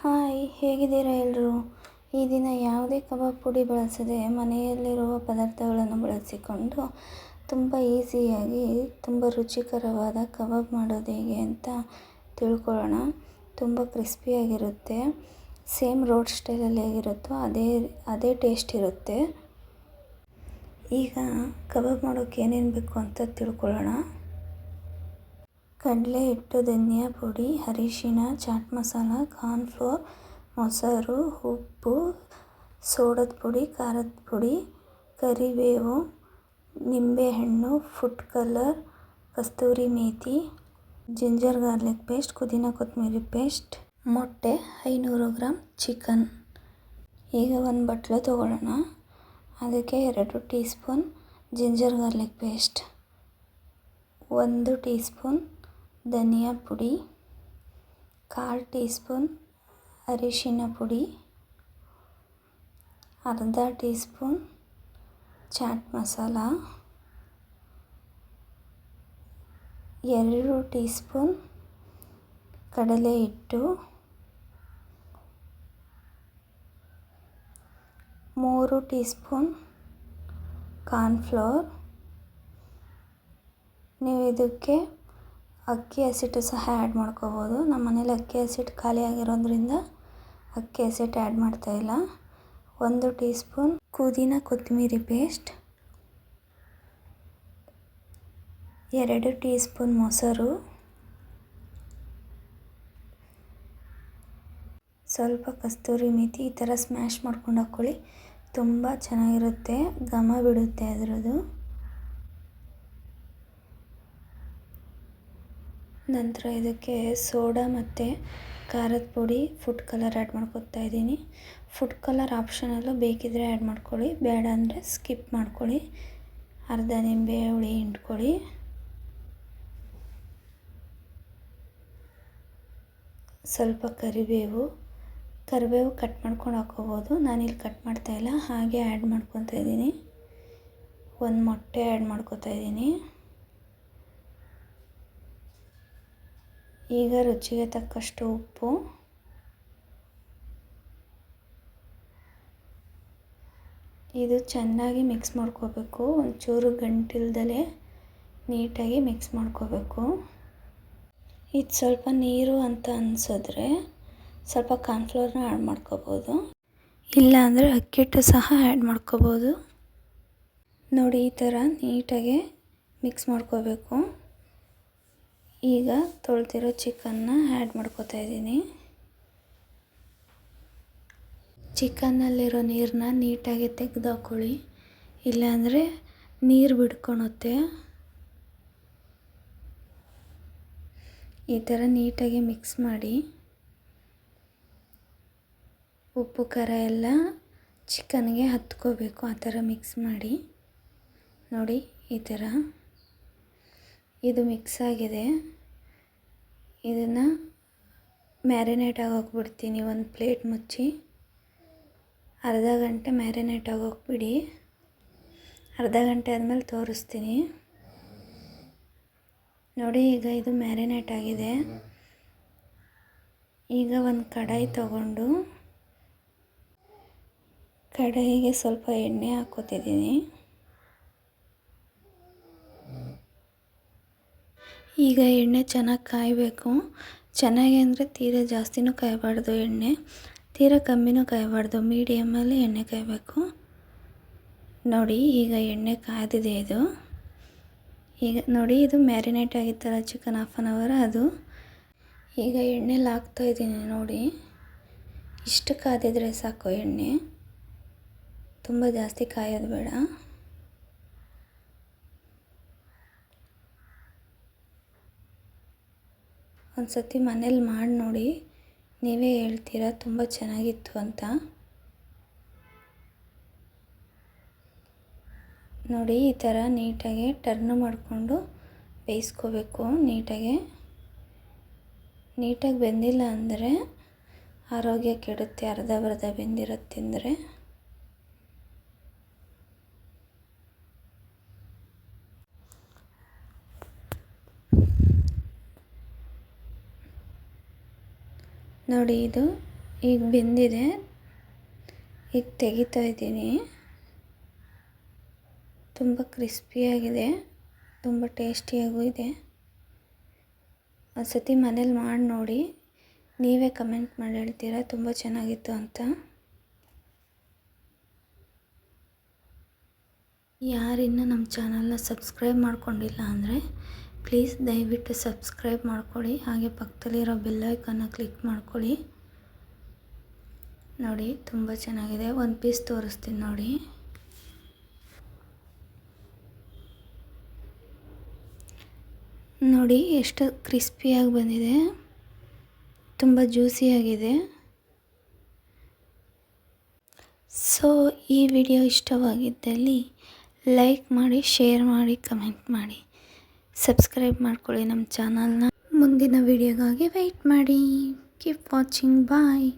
Hi, ಹೇಗಿದ್ದೀರಾ ಎಲ್ಲರೂ? ಈ ದಿನ ಯಾವುದೇ ಕಬಾಬ್ ಪುಡಿ ಬಳಸದೆ ಮನೆಯಲ್ಲಿರುವ ಪದಾರ್ಥಗಳನ್ನು ಬಳಸಿಕೊಂಡು ತುಂಬ ಈಸಿಯಾಗಿ ತುಂಬ ರುಚಿಕರವಾದ ಕಬಾಬ್ ಮಾಡೋದು ಹೇಗೆ ಅಂತ ತಿಳ್ಕೊಳ್ಳೋಣ. ತುಂಬ ಕ್ರಿಸ್ಪಿಯಾಗಿರುತ್ತೆ. ಸೇಮ್ ರೋಡ್ ಸ್ಟೈಲಲ್ಲಿ ಹೇಗಿರುತ್ತೋ ಅದೇ ಟೇಸ್ಟ್ ಇರುತ್ತೆ. ಈಗ ಕಬಾಬ್ ಮಾಡೋಕ್ಕೆ ಏನೇನು ಬೇಕು ಅಂತ ತಿಳ್ಕೊಳ್ಳೋಣ. ಕಡಲೆ ಹಿಟ್ಟು, ಧನಿಯಾ ಪುಡಿ, ಅರಿಶಿನ, ಚಾಟ್ ಮಸಾಲ, ಕಾರ್ನ್ಫ್ಲೋರ್, ಮೊಸರು, ಉಪ್ಪು, ಸೋಡದ ಪುಡಿ, ಖಾರದ ಪುಡಿ, ಕರಿಬೇವು, ನಿಂಬೆಹಣ್ಣು, ಫುಡ್ ಕಲರ್, ಕಸ್ತೂರಿ ಮೇಥಿ, ಜಿಂಜರ್ ಗಾರ್ಲಿಕ್ ಪೇಸ್ಟ್, ಪುದೀನ ಕೊತ್ತಂಬರಿ ಪೇಸ್ಟ್, ಮೊಟ್ಟೆ, 500 ಗ್ರಾಮ್ ಚಿಕನ್. ಈಗ ಒಂದು ಬಟ್ಲು ತೊಗೊಳ್ಳೋಣ. ಅದಕ್ಕೆ 2 teaspoon ginger garlic paste, 1 teaspoon ಧನಿಯಾ ಪುಡಿ, 1/4 ಟೀ ಸ್ಪೂನ್ ಅರಿಶಿನ ಪುಡಿ, ಅರ್ಧ teaspoon chaat masala, 2 teaspoon ಕಡಲೆ ಹಿಟ್ಟು, 3 ಟೀ ಸ್ಪೂನ್ ಕಾರ್ನ್ಫ್ಲೋರ್. ನೀವು ಇದಕ್ಕೆ ಅಕ್ಕಿ ಹಸಿಟ್ಟು ಸಹ ಆ್ಯಡ್ ಮಾಡ್ಕೋಬೋದು. ನಮ್ಮ ಮನೇಲಿ ಅಕ್ಕಿ ಹಸಿಟ್ಟು ಖಾಲಿ ಆಗಿರೋದ್ರಿಂದ ಅಕ್ಕಿ ಹಸಿಟ್ಟು ಆ್ಯಡ್ ಮಾಡ್ತಾಯಿಲ್ಲ. 1 ಟೀ ಸ್ಪೂನ್ ಪುದೀನ ಕೊತ್ತಂಬರಿ ಪೇಸ್ಟ್, 2 ಟೀ ಸ್ಪೂನ್ ಮೊಸರು, ಸ್ವಲ್ಪ ಕಸ್ತೂರಿ ಮೇಥಿ. ಈ ಥರ ಸ್ಮ್ಯಾಶ್ ಮಾಡ್ಕೊಂಡು ಹಾಕ್ಕೊಳ್ಳಿ, ತುಂಬ ಚೆನ್ನಾಗಿರುತ್ತೆ, ಘಮ ಬಿಡುತ್ತೆ ಅದರದ್ದು. ನಂತರ ಇದಕ್ಕೆ ಸೋಡಾ ಮತ್ತು ಖಾರದ ಪುಡಿ, ಫುಡ್ ಕಲರ್ ಆ್ಯಡ್ ಮಾಡ್ಕೊತಾ ಇದ್ದೀನಿ. ಫುಡ್ ಕಲರ್ ಆಪ್ಷನಲ್ಲು, ಬೇಕಿದ್ದರೆ ಆ್ಯಡ್ ಮಾಡ್ಕೊಳ್ಳಿ, ಬೇಡ ಅಂದರೆ ಸ್ಕಿಪ್ ಮಾಡ್ಕೊಳ್ಳಿ. ಅರ್ಧ ನಿಂಬೆ ಹುಳಿ ಹಿಂಡ್ಕೊಳ್ಳಿ. ಸ್ವಲ್ಪ ಕರಿಬೇವು ಕಟ್ ಮಾಡ್ಕೊಂಡು ಹಾಕ್ಕೋಬೋದು. ನಾನಿಲ್ಲಿ ಕಟ್ ಮಾಡ್ತಾಯಿಲ್ಲ, ಹಾಗೆ ಆ್ಯಡ್ ಮಾಡ್ಕೊತಾ ಇದ್ದೀನಿ. 1 ಮೊಟ್ಟೆ ಆ್ಯಡ್ ಮಾಡ್ಕೊತಾ ಇದ್ದೀನಿ. ಈಗ ರುಚಿಗೆ ತಕ್ಕಷ್ಟು ಉಪ್ಪು, ಇದು ಚೆನ್ನಾಗಿ ಮಿಕ್ಸ್ ಮಾಡ್ಕೋಬೇಕು. ಒಂಚೂರು ಗಂಟಿಲ್ದಲೇ ನೀಟಾಗಿ ಮಿಕ್ಸ್ ಮಾಡ್ಕೋಬೇಕು. ಇದು ಸ್ವಲ್ಪ ನೀರು ಅಂತ ಅನಿಸಿದ್ರೆ ಸ್ವಲ್ಪ ಕಾರ್ನ್ಫ್ಲೋರ್ನ ಆ್ಯಡ್ ಮಾಡ್ಕೋಬೋದು, ಇಲ್ಲಾಂದರೆ ಅಕ್ಕಿ ಹಿಟ್ಟು ಸಹ ಆ್ಯಡ್ ಮಾಡ್ಕೋಬೋದು. ನೋಡಿ, ಈ ಥರ ನೀಟಾಗಿ ಮಿಕ್ಸ್ ಮಾಡ್ಕೋಬೇಕು. ಈಗ ತೊಳೆದಿರೋ ಚಿಕನ್ನ ಆ್ಯಡ್ ಮಾಡ್ಕೋತಾ ಇದ್ದೀನಿ. ಚಿಕನ್ನಲ್ಲಿರೋ ನೀರನ್ನ ನೀಟಾಗಿ ತೆಗೆದು ಹಾಕ್ಕೊಳ್ಳಿ, ಇಲ್ಲಾಂದರೆ ನೀರು ಬಿಡ್ಕೊಳುತ್ತೆ. ಈ ಥರ ನೀಟಾಗಿ ಮಿಕ್ಸ್ ಮಾಡಿ. ಉಪ್ಪು ಖಾರ ಎಲ್ಲ ಚಿಕನ್ಗೆ ಹತ್ಕೋಬೇಕು, ಆ ಥರ ಮಿಕ್ಸ್ ಮಾಡಿ. ನೋಡಿ, ಈ ಥರ ಇದು ಮಿಕ್ಸ್ ಆಗಿದೆ. ಇದನ್ನು ಮ್ಯಾರಿನೇಟ್ ಆಗೋಗ್ಬಿಡ್ತೀನಿ. ಒಂದು ಪ್ಲೇಟ್ ಮುಚ್ಚಿ ಅರ್ಧ ಗಂಟೆ ಮ್ಯಾರಿನೇಟ್ ಆಗೋಗ್ಬಿಡಿ. ಅರ್ಧ ಗಂಟೆ ಆದಮೇಲೆ ತೋರಿಸ್ತೀನಿ. ನೋಡಿ, ಈಗ ಇದು ಮ್ಯಾರಿನೇಟ್ ಆಗಿದೆ. ಈಗ ಒಂದು ಕಡಾಯಿ ತಗೊಂಡು ಕಡಾಯಿಗೆ ಸ್ವಲ್ಪ ಎಣ್ಣೆ ಹಾಕ್ಕೋತಿದ್ದೀನಿ. ಈಗ ಎಣ್ಣೆ ಚೆನ್ನಾಗಿ ಕಾಯಬೇಕು. ಚೆನ್ನಾಗಿ ಅಂದರೆ ತೀರಾ ಜಾಸ್ತಿನೂ ಕಾಯಬಾರ್ದು ಎಣ್ಣೆ, ತೀರಾ ಕಮ್ಮಿನೂ ಕಾಯಬಾರ್ದು, ಮೀಡಿಯಮಲ್ಲಿ ಎಣ್ಣೆ ಕಾಯಬೇಕು. ನೋಡಿ, ಈಗ ಎಣ್ಣೆ ಕಾಯ್ದಿದೆ ಇದು. ಈಗ ನೋಡಿ, ಇದು ಮ್ಯಾರಿನೇಟ್ ಆಗಿತ್ತಲ್ಲ ಚಿಕನ್ 1/2 ಅವರ್, ಅದು ಈಗ ಎಣ್ಣೆಲಿ ಹಾಕ್ತಾಯಿದ್ದೀನಿ. ನೋಡಿ, ಇಷ್ಟು ಕಾದಿದ್ರೆ ಸಾಕು ಎಣ್ಣೆ, ತುಂಬ ಜಾಸ್ತಿ ಕಾಯೋದು ಬೇಡ. ಒಂದು ಸತಿ ಮನೇಲಿ ಮಾಡಿ ನೋಡಿ, ನೀವೇ ಹೇಳ್ತೀರಾ ತುಂಬ ಚೆನ್ನಾಗಿತ್ತು ಅಂತ. ನೋಡಿ, ಈ ಥರ ನೀಟಾಗಿ ಟರ್ನ್ ಮಾಡಿಕೊಂಡು ಬೇಯಿಸ್ಕೋಬೇಕು. ನೀಟಾಗಿ ಬೆಂದಿಲ್ಲ ಅಂದರೆ ಆರೋಗ್ಯ ಕೆಡುತ್ತೆ, ಅರ್ಧ ಬೆಂದಿರೋದು ತಿಂದರೆ. ನೋಡಿ, ಇದು ಈಗ ಬೆಂದಿದೆ, ಈಗ ತೆಗಿತಾ ಇದ್ದೀನಿ. ತುಂಬ ಕ್ರಿಸ್ಪಿಯಾಗಿದೆ, ತುಂಬ ಟೇಸ್ಟಿಯಾಗೂ ಇದೆ. ಒಂದು ಸತಿ ಮನೇಲಿ ಮಾಡಿ ನೋಡಿ, ನೀವೇ ಕಮೆಂಟ್ ಮಾಡಿ ಹೇಳ್ತೀರಾ ತುಂಬ ಚೆನ್ನಾಗಿತ್ತು ಅಂತ. ಯಾರಿನ್ನೂ ನಮ್ಮ ಚಾನಲ್ನ ಸಬ್ಸ್ಕ್ರೈಬ್ ಮಾಡ್ಕೊಂಡಿಲ್ಲ ಅಂದರೆ ಪ್ಲೀಸ್ ದಯವಿಟ್ಟು ಸಬ್ಸ್ಕ್ರೈಬ್ ಮಾಡ್ಕೊಳ್ಳಿ. ಹಾಗೆ ಪಕ್ಕದಲ್ಲಿರೋ ಬೆಲ್ ಐಕಾನ್ನ ಕ್ಲಿಕ್ ಮಾಡ್ಕೊಳ್ಳಿ. ನೋಡಿ ತುಂಬ ಚೆನ್ನಾಗಿದೆ. ಒಂದು ಪೀಸ್ ತೋರಿಸ್ತೀನಿ ನೋಡಿ. ನೋಡಿ ಎಷ್ಟು ಕ್ರಿಸ್ಪಿಯಾಗಿ ಬಂದಿದೆ, ತುಂಬ ಜ್ಯೂಸಿಯಾಗಿದೆ. ಸೊ ಈ ವಿಡಿಯೋ ಇಷ್ಟವಾಗಿದ್ದಲ್ಲಿ ಲೈಕ್ ಮಾಡಿ, ಶೇರ್ ಮಾಡಿ, ಕಮೆಂಟ್ ಮಾಡಿ, ಸಬ್ಸ್ಕ್ರೈಬ್ ಮಾಡ್ಕೊಳ್ಳಿ ನಮ್ಮ ಚಾನಲ್ನ. ಮುಂದಿನ ವಿಡಿಯೋಗಾಗಿ ವೆಯ್ಟ್ ಮಾಡಿ. Keep watching. ಬಾಯ್.